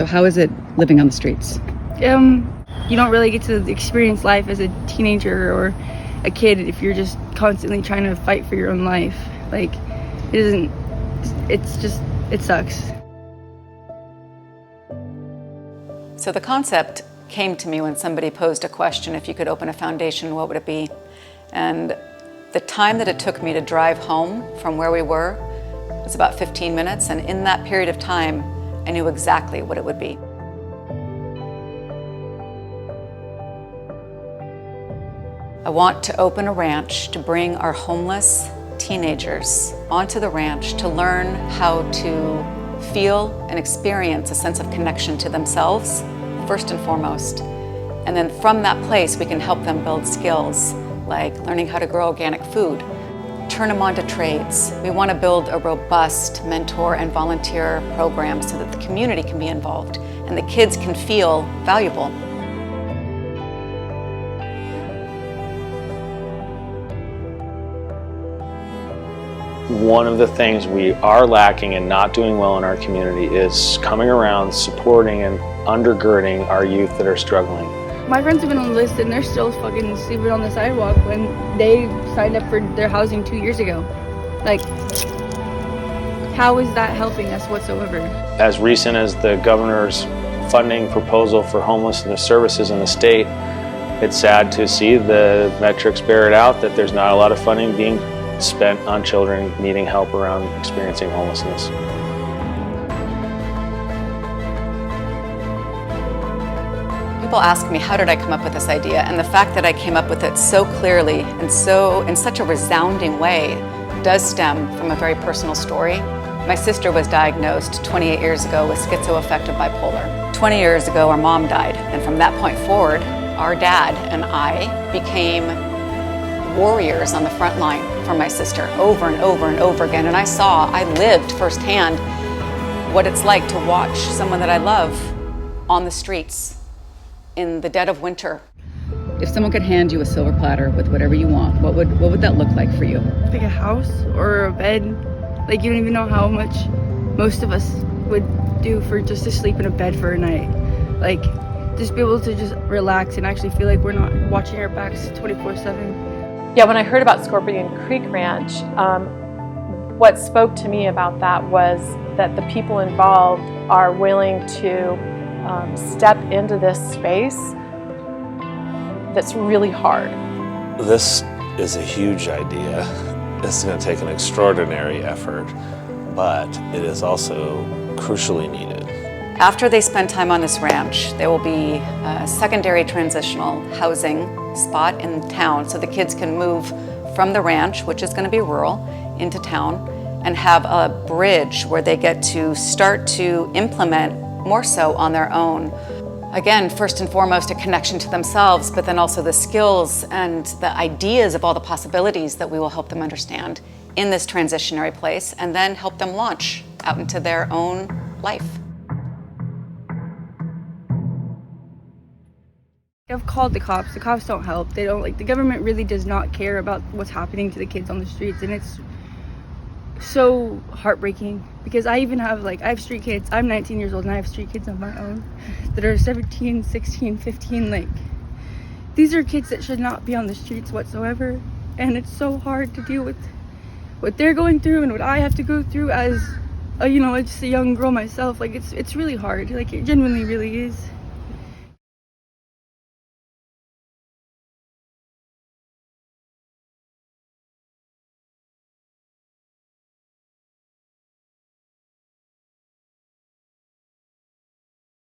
So how is it living on the streets? You don't really get to experience life as a teenager or a kid if you're just constantly trying to fight for your own life. Like, it sucks. So the concept came to me when somebody posed a question, if you could open a foundation, what would it be? And the time that it took me to drive home from where we were was about 15 minutes, and in that period of time, I knew exactly what it would be. I want to open a ranch to bring our homeless teenagers onto the ranch to learn how to feel and experience a sense of connection to themselves, first and foremost. And then from that place, we can help them build skills like learning how to grow organic food, turn them on to trades. We want to build a robust mentor and volunteer program so that the community can be involved and the kids can feel valuable. One of the things we are lacking and not doing well in our community is coming around, supporting and undergirding our youth that are struggling. My friends have been on the list and they're still fucking sleeping on the sidewalk when they signed up for their housing 2 years ago. Like, how is that helping us whatsoever? As recent as the governor's funding proposal for homelessness services in the state, it's sad to see the metrics bear it out that there's not a lot of funding being spent on children needing help around experiencing homelessness. People ask me, how did I come up with this idea? And the fact that I came up with it so clearly and in such a resounding way does stem from a very personal story. My sister was diagnosed 28 years ago with schizoaffective bipolar. 20 years ago, our mom died. And from that point forward, our dad and I became warriors on the front line for my sister over and over and over again. And I lived firsthand what it's like to watch someone that I love on the streets in the dead of winter. If someone could hand you a silver platter with whatever you want, what would that look like for you? Like a house or a bed. Like, you don't even know how much most of us would do for just to sleep in a bed for a night. Like, just be able to just relax and actually feel like we're not watching our backs 24/7. Yeah, when I heard about Scorpion Creek Ranch, what spoke to me about that was that the people involved are willing to step into this space that's really hard. This is a huge idea. This is going to take an extraordinary effort, but it is also crucially needed. After they spend time on this ranch, there will be a secondary transitional housing spot in town so the kids can move from the ranch, which is going to be rural, into town, and have a bridge where they get to start to implement more so on their own. Again, first and foremost, a connection to themselves, but then also the skills and the ideas of all the possibilities that we will help them understand in this transitionary place, and then help them launch out into their own life. I've called the cops. The cops don't help. They don't, the government really does not care about what's happening to the kids on the streets, and it's so heartbreaking because I have street kids. I'm 19 years old and I have street kids of my own that are 17, 16, 15. These are kids that should not be on the streets whatsoever, and it's so hard to deal with what they're going through and what I have to go through as just a young girl myself. It's really hard. It genuinely really is.